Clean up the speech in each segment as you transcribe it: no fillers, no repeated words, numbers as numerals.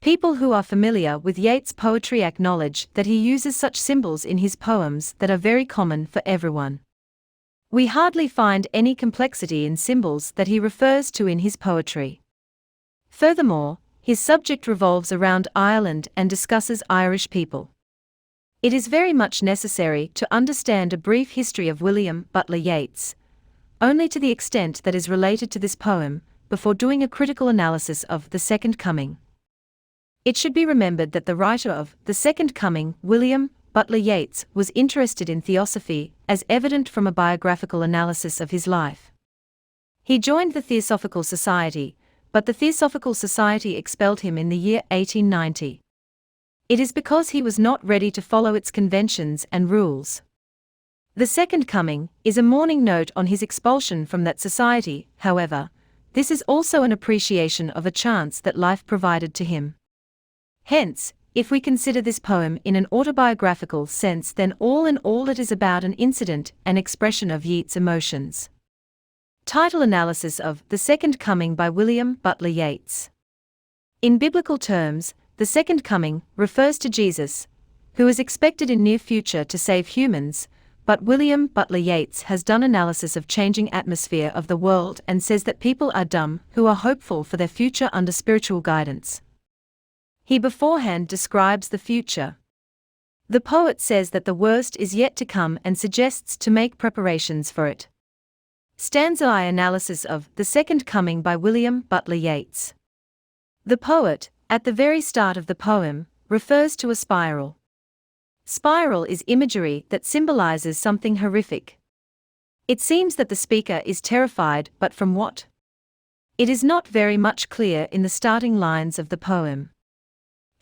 People who are familiar with Yeats' poetry acknowledge that he uses such symbols in his poems that are very common for everyone. We hardly find any complexity in symbols that he refers to in his poetry. Furthermore, his subject revolves around Ireland and discusses Irish people. It is very much necessary to understand a brief history of William Butler Yeats, only to the extent that is related to this poem, before doing a critical analysis of The Second Coming. It should be remembered that the writer of The Second Coming, William Butler Yeats, was interested in theosophy, as evident from a biographical analysis of his life. He joined the Theosophical Society, but the Theosophical Society expelled him in the year 1890. It is because he was not ready to follow its conventions and rules. The Second Coming is a mourning note on his expulsion from that society. However, this is also an appreciation of a chance that life provided to him. Hence, if we consider this poem in an autobiographical sense, then all in all it is about an incident, an expression of Yeats' emotions. Title analysis of The Second Coming by William Butler Yeats. In biblical terms, the Second Coming refers to Jesus, who is expected in near future to save humans, but William Butler Yeats has done analysis of changing atmosphere of the world and says that people are dumb who are hopeful for their future under spiritual guidance. He beforehand describes the future. The poet says that the worst is yet to come and suggests to make preparations for it. Stanza I analysis of The Second Coming by William Butler Yeats. The poet, at the very start of the poem, refers to a spiral. Spiral is imagery that symbolizes something horrific. It seems that the speaker is terrified, but from what? It is not very much clear in the starting lines of the poem.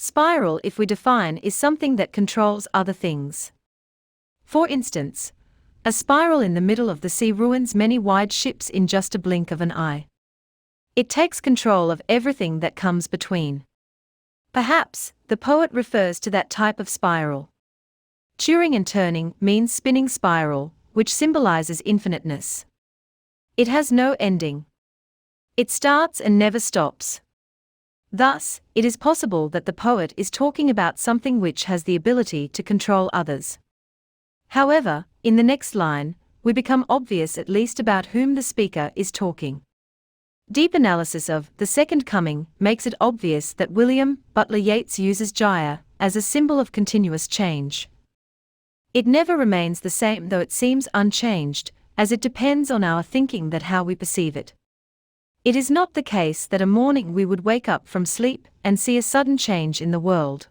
Spiral, if we define, is something that controls other things. For instance, a spiral in the middle of the sea ruins many wide ships in just a blink of an eye. It takes control of everything that comes between. Perhaps, the poet refers to that type of spiral. Turing and turning means spinning spiral, which symbolizes infiniteness. It has no ending. It starts and never stops. Thus, it is possible that the poet is talking about something which has the ability to control others. However, in the next line, we become obvious at least about whom the speaker is talking. Deep analysis of The Second Coming makes it obvious that William Butler Yeats uses Jaya as a symbol of continuous change. It never remains the same, though it seems unchanged, as it depends on our thinking that how we perceive it. It is not the case that a morning we would wake up from sleep and see a sudden change in the world.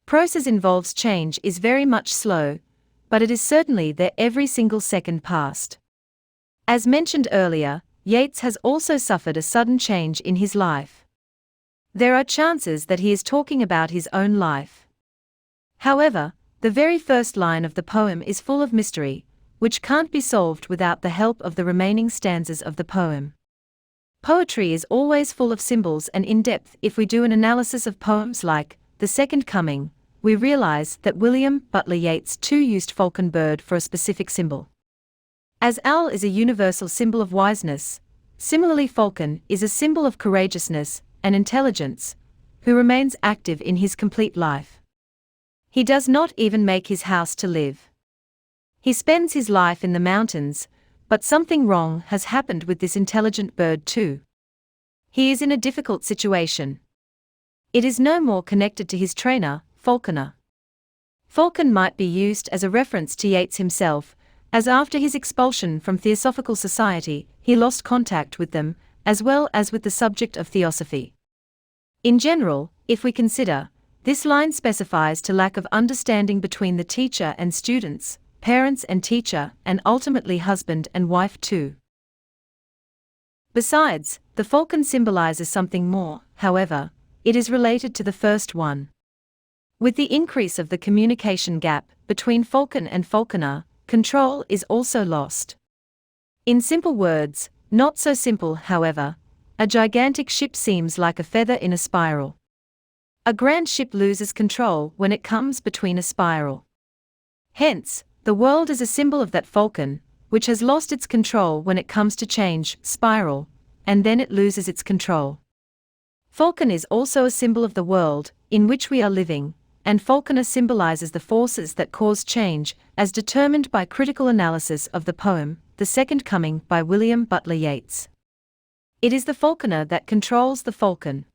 Process involves change is very much slow, but it is certainly there every single second past. As mentioned earlier, Yeats has also suffered a sudden change in his life. There are chances that he is talking about his own life. However, the very first line of the poem is full of mystery, which can't be solved without the help of the remaining stanzas of the poem. Poetry is always full of symbols, and in depth. If we do an analysis of poems like The Second Coming, we realize that William Butler Yeats too used falcon bird for a specific symbol. As owl is a universal symbol of wiseness, similarly falcon is a symbol of courageousness and intelligence, who remains active in his complete life. He does not even make his house to live. He spends his life in the mountains, but something wrong has happened with this intelligent bird too. He is in a difficult situation. It is no more connected to his trainer, falconer. Falcon might be used as a reference to Yeats himself, as after his expulsion from Theosophical Society, he lost contact with them, as well as with the subject of theosophy. In general, if we consider, this line specifies to lack of understanding between the teacher and students, parents and teacher, and ultimately husband and wife too. Besides, the falcon symbolizes something more. However, it is related to the first one. With the increase of the communication gap between falcon and falconer, control is also lost. In simple words, not so simple however, a gigantic ship seems like a feather in a spiral. A grand ship loses control when it comes between a spiral. Hence, the world is a symbol of that falcon, which has lost its control when it comes to change, spiral, and then it loses its control. Falcon is also a symbol of the world in which we are living, and falconer symbolizes the forces that cause change, as determined by critical analysis of the poem, The Second Coming by William Butler Yeats. It is the falconer that controls the falcon,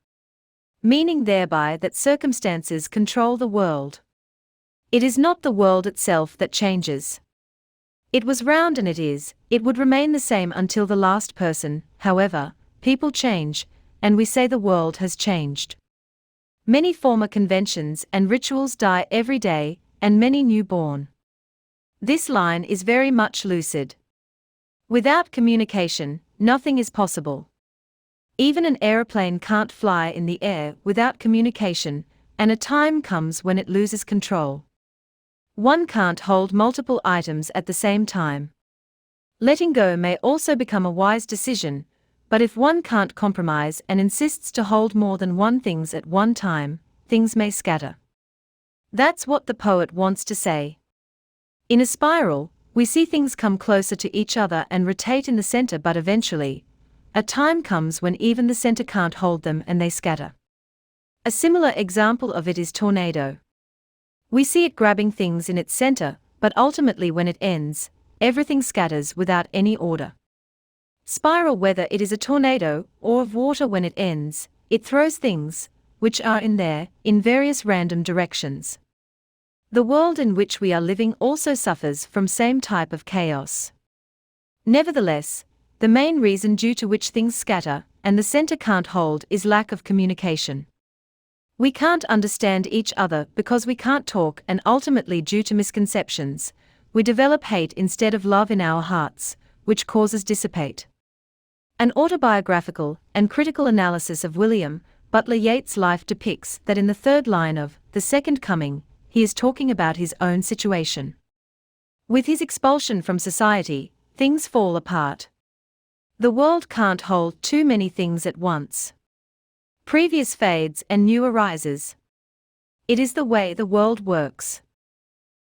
meaning thereby that circumstances control the world. It is not the world itself that changes. It was round and it would remain the same until the last person. However, people change, and we say the world has changed. Many former conventions and rituals die every day, and many new born. This line is very much lucid. Without communication, nothing is possible. Even an aeroplane can't fly in the air without communication, and a time comes when it loses control. One can't hold multiple items at the same time. Letting go may also become a wise decision, but if one can't compromise and insists to hold more than one things at one time, things may scatter. That's what the poet wants to say. In a spiral, we see things come closer to each other and rotate in the center, but eventually, a time comes when even the center can't hold them and they scatter. A similar example of it is tornado. We see it grabbing things in its center, but ultimately when it ends, everything scatters without any order. Spiral, whether it is a tornado or of water, when it ends, it throws things, which are in there, in various random directions. The world in which we are living also suffers from same type of chaos. Nevertheless, the main reason due to which things scatter, and the center can't hold, is lack of communication. We can't understand each other because we can't talk, and ultimately due to misconceptions, we develop hate instead of love in our hearts, which causes dissipate. An autobiographical and critical analysis of William Butler Yeats' life depicts that in the third line of The Second Coming, he is talking about his own situation. With his expulsion from society, things fall apart. The world can't hold too many things at once. Previous fades and new arises. It is the way the world works.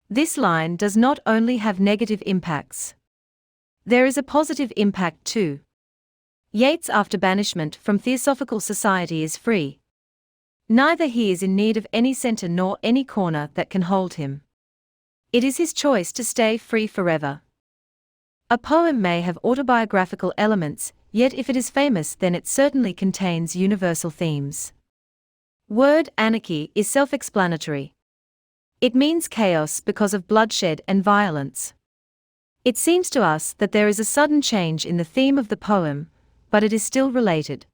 This line does not only have negative impacts. There is a positive impact too. Yeats, after banishment from theosophical society, is free. Neither he is in need of any center nor any corner that can hold him. It is his choice to stay free forever. A poem may have autobiographical elements, yet if it is famous, then it certainly contains universal themes. Word anarchy is self-explanatory. It means chaos because of bloodshed and violence. It seems to us that there is a sudden change in the theme of the poem, but it is still related.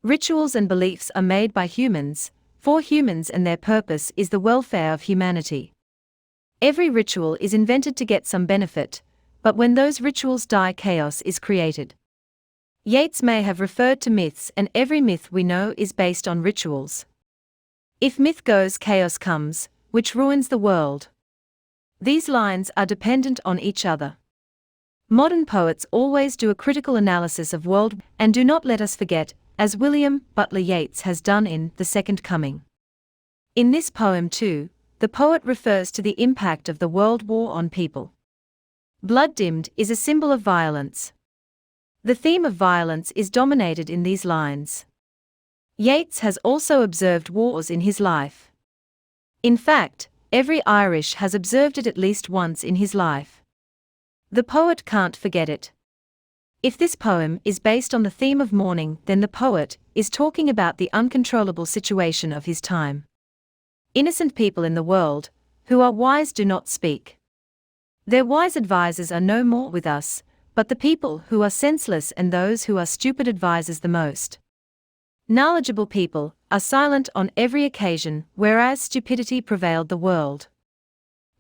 Rituals and beliefs are made by humans, for humans, and their purpose is the welfare of humanity. Every ritual is invented to get some benefit, but when those rituals die, chaos is created. Yeats may have referred to myths, and every myth we know is based on rituals. If myth goes, chaos comes, which ruins the world. These lines are dependent on each other. Modern poets always do a critical analysis of world, and do not let us forget, as William Butler Yeats has done in The Second Coming. In this poem too, the poet refers to the impact of the World War on people. Blood dimmed is a symbol of violence. The theme of violence is dominated in these lines. Yeats has also observed wars in his life. In fact, every Irish has observed it at least once in his life. The poet can't forget it. If this poem is based on the theme of mourning, then the poet is talking about the uncontrollable situation of his time. Innocent people in the world, who are wise, do not speak. Their wise advisers are no more with us, but the people who are senseless and those who are stupid advisers the most. Knowledgeable people are silent on every occasion, whereas stupidity prevailed the world.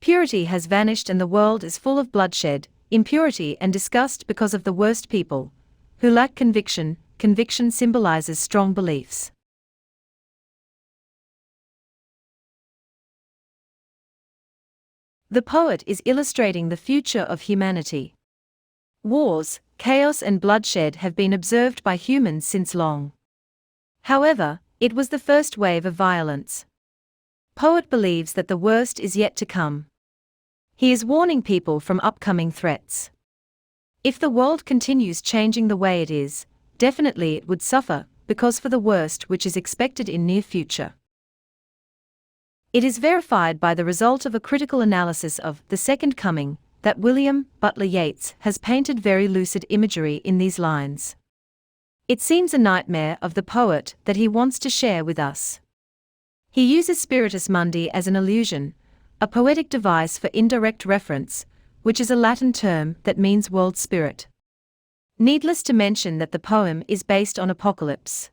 Purity has vanished and the world is full of bloodshed, impurity and disgust because of the worst people, who lack conviction. Conviction symbolizes strong beliefs. The poet is illustrating the future of humanity. Wars, chaos and bloodshed have been observed by humans since long. However, it was the first wave of violence. Poet believes that the worst is yet to come. He is warning people from upcoming threats. If the world continues changing the way it is, definitely it would suffer, because for the worst which is expected in near future. It is verified by the result of a critical analysis of The Second Coming that William Butler Yeats has painted very lucid imagery in these lines. It seems a nightmare of the poet that he wants to share with us. He uses spiritus mundi as an allusion, a poetic device for indirect reference, which is a Latin term that means world spirit. Needless to mention that the poem is based on apocalypse.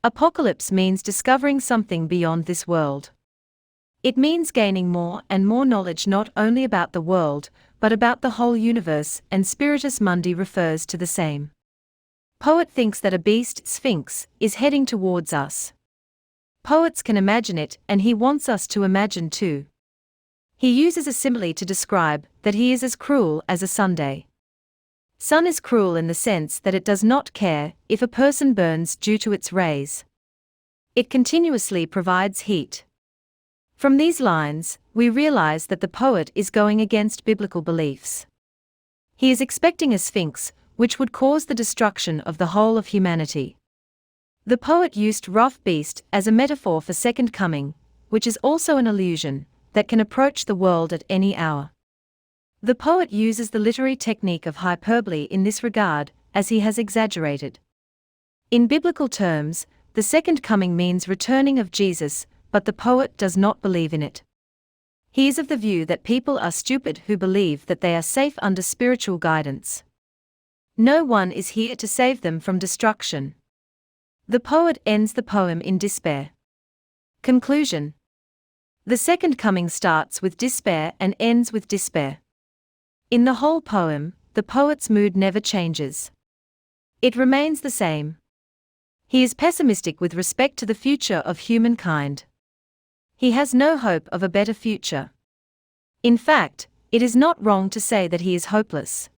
Apocalypse means discovering something beyond this world. It means gaining more and more knowledge not only about the world, but about the whole universe, and spiritus mundi refers to the same. Poet thinks that a beast, Sphinx, is heading towards us. Poets can imagine it, and he wants us to imagine too. He uses a simile to describe that he is as cruel as a Sunday. Sun is cruel in the sense that it does not care if a person burns due to its rays. It continuously provides heat. From these lines, we realize that the poet is going against biblical beliefs. He is expecting a sphinx, which would cause the destruction of the whole of humanity. The poet used rough beast as a metaphor for second coming, which is also an illusion that can approach the world at any hour. The poet uses the literary technique of hyperbole in this regard, as he has exaggerated. In biblical terms, the second coming means returning of Jesus, but the poet does not believe in it. He is of the view that people are stupid who believe that they are safe under spiritual guidance. No one is here to save them from destruction. The poet ends the poem in despair. Conclusion. The second coming starts with despair and ends with despair. In the whole poem, the poet's mood never changes. It remains the same. He is pessimistic with respect to the future of humankind. He has no hope of a better future. In fact, it is not wrong to say that he is hopeless.